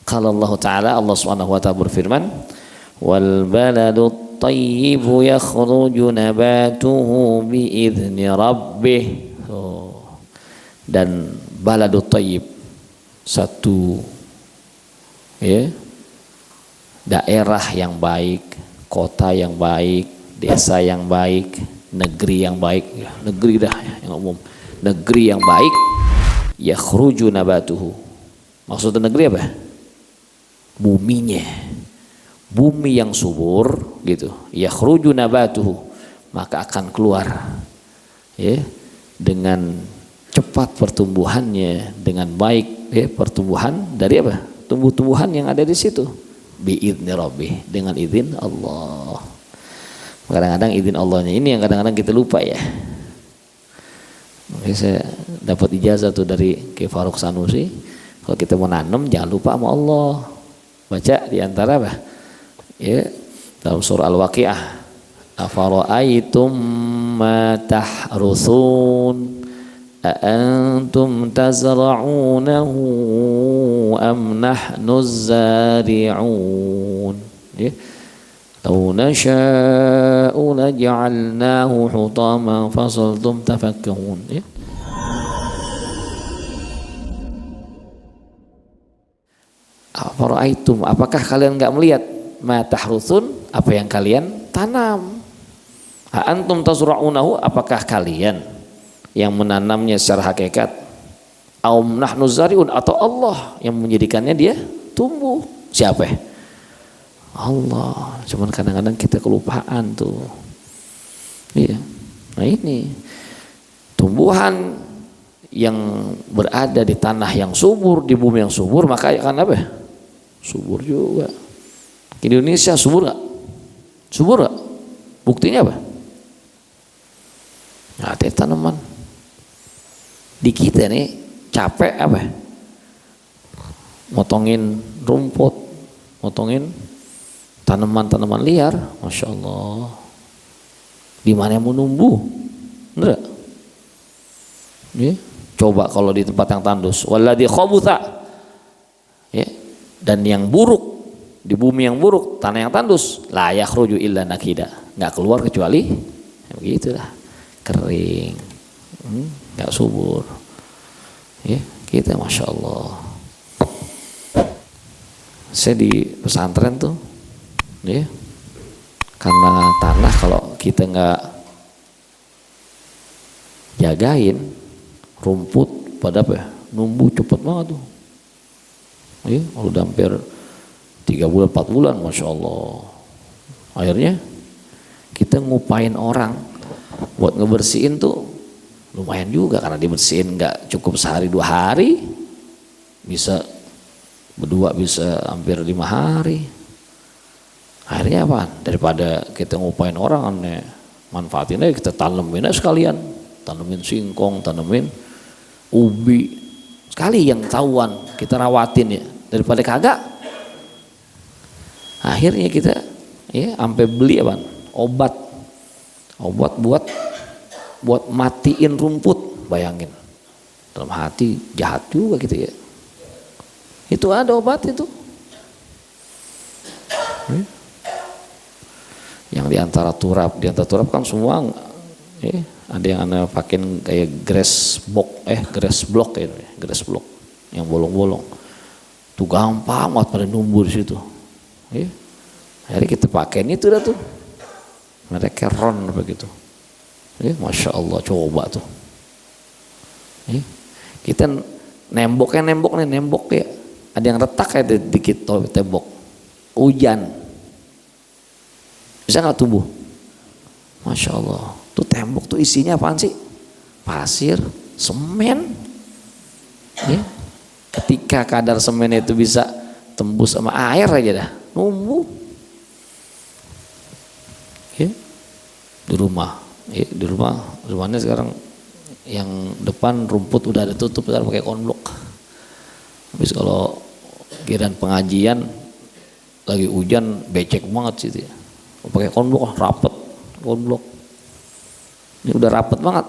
Qala Allah Ta'ala, Allah Subhanahu wa ta'ala berfirman, wal baladu tayyibu yakhruju nabatuhu bi'izni rabbih. Dan baladu tayyib, satu daerah yang baik, kota yang baik, desa yang baik, negeri yang baik, negeri dah yang umum, negeri yang baik, yakhruju nabatuhu. Maksudnya negeri apa? Buminya, bumi yang subur gitu, yakhruju nabatuhu, maka akan keluar dengan cepat pertumbuhannya, dengan baik pertumbuhan dari apa? Tumbuh-tumbuhan yang ada di situ, biizni rabbih, dengan izin Allah. Kadang-kadang izin Allahnya ini yang kadang-kadang kita lupa ya. Makanya saya dapat ijazah tuh dari Kiai Faruk Sanusi, kalau kita mau nanam jangan lupa sama Allah. Baca di antara apa? Dalam surah Al-Waqiah, afara'aitum ma tahrusun أأنتم تزرعونه أم نحن الزارعون لو نشاء لجعلناه حطاما فظلتم تفكهون. Afara'aitum, apakah kalian enggak melihat, ma tahrusun, apa yang kalian tanam. Antum tazra'unahu, apakah kalian yang menanamnya secara hakikat, aum nahnu zariun, atau Allah yang menjadikannya dia tumbuh. Siapa? Allah. Cuman kadang-kadang kita kelupaan tuh. Iya. Nah ini tumbuhan yang berada di tanah yang subur, di bumi yang subur, maka akan apa? Subur juga. Indonesia subur nggak? Subur nggak? Buktinya apa? Nah, ada tanaman. Di kita nih capek apa? Motongin rumput, motongin tanaman-tanaman liar, masya Allah. Di mana yang mau numbuh? Bener? Coba kalau di tempat yang tandus, walladzi khabutha, dan yang buruk, di bumi yang buruk, tanah yang tandus, la yakhruju illa nakida, nggak keluar kecuali begitulah, kering. Gak subur kita, masya Allah. Saya di pesantren tuh karena tanah kalau kita nggak jagain, rumput pada apa numbuh cepet banget tuh. Udah hampir 3 bulan 4 bulan, masya Allah. Akhirnya kita ngupain orang buat ngebersihin tuh lumayan juga, karena dibersihin nggak cukup sehari 2 hari, bisa berdua bisa hampir 5 hari. Akhirnya apa? Daripada kita ngupain orang, manfaatin aja, kita tanemin aja sekalian, tanemin singkong, tanemin ubi, sekali yang tahuan kita rawatin ya, daripada kagak. Akhirnya kita sampai beli apa? Obat buat matiin rumput, bayangin. Dalam hati jahat juga gitu ya. Itu ada obat itu. Yang diantara turap kan semua ada yang anak pakein kayak grass block yang bolong-bolong. Tuh gampang banget pada numbuh di situ. Akhirnya kita pakein itu dah tuh. Mereka ron begitu. Masya Allah, coba tuh. Kita nembok ya. Ada yang retak ya dikit tembok. Hujan, bisa nggak tumbuh? Masya Allah. Tuh tembok tuh isinya apaan sih? Pasir, semen. Ketika kadar semen itu bisa tembus sama air aja dah, numbuh. Di rumahnya sekarang yang depan rumput udah ada tutup, udah pakai konblok. Habis kalau giliran pengajian lagi hujan becek banget sih, pakai konblok rapet konblok. Ini udah rapat banget.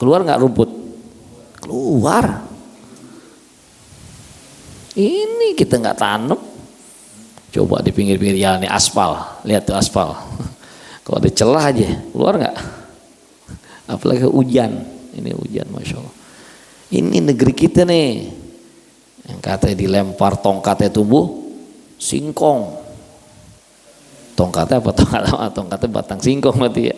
Keluar nggak rumput? Keluar. Ini kita nggak tanam. Coba di pinggir-pinggir jalan ini aspal, lihat tuh aspal. Kalau ada celah aja, keluar nggak? Apalagi hujan. Ini hujan, masya Allah. Ini negeri kita nih, yang katanya dilempar tongkatnya tumbuh singkong. Tongkatnya apa? Tongkatnya batang singkong berarti ya.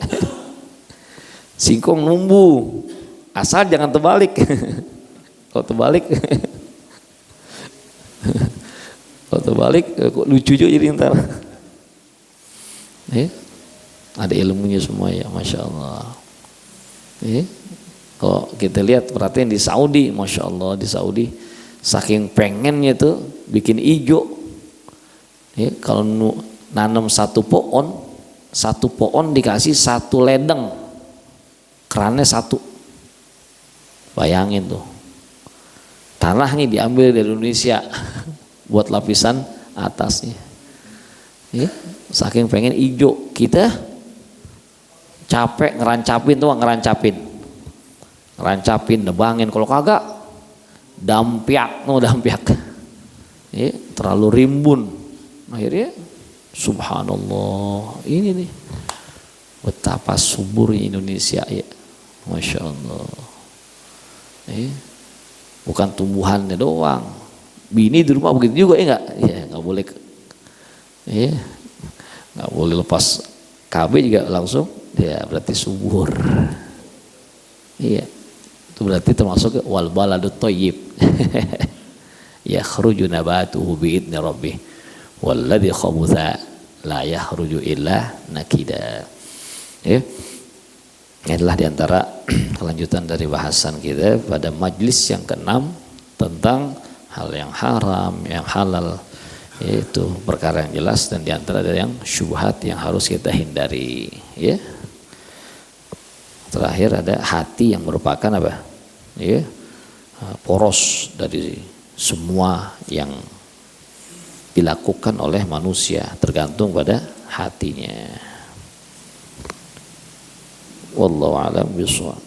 Singkong numbuh, asal jangan terbalik. Kalau terbalik, kok lucu juga jadi ntar. Ada ilmunya semua ya, masya Allah. Kalau kita lihat perhatiin di Saudi, masya Allah, di Saudi saking pengennya tuh bikin hijau. Kalau nanam satu pohon dikasih satu ledeng, kerannya satu. Bayangin tuh, tanahnya diambil dari Indonesia buat lapisan atasnya. Saking pengen hijau, kita capek ngerancapin, nebangin. Kalau kagak dampiak. Terlalu rimbun. Akhirnya subhanallah, ini nih betapa suburnya Indonesia ya, masya Allah. Bukan tumbuhannya doang, bini di rumah begitu juga ya nggak? Ya nggak boleh, nggak boleh lepas KB juga langsung, ya berarti subur. Iya, itu berarti termasuk wal baladut thayyib. Yakhruju nabatuhu bi'idni rabbih walladzi khabutha la yakhruju illa nakida. Ini adalah diantara kelanjutan dari bahasan kita pada majlis yang ke-6 tentang hal yang haram, yang halal, yaitu perkara yang jelas, dan diantara dari yang syubhat yang harus kita hindari. Ya. Terakhir ada hati yang merupakan apa? Poros dari semua yang dilakukan oleh manusia, tergantung pada hatinya. Wallahu a'lam bishawab.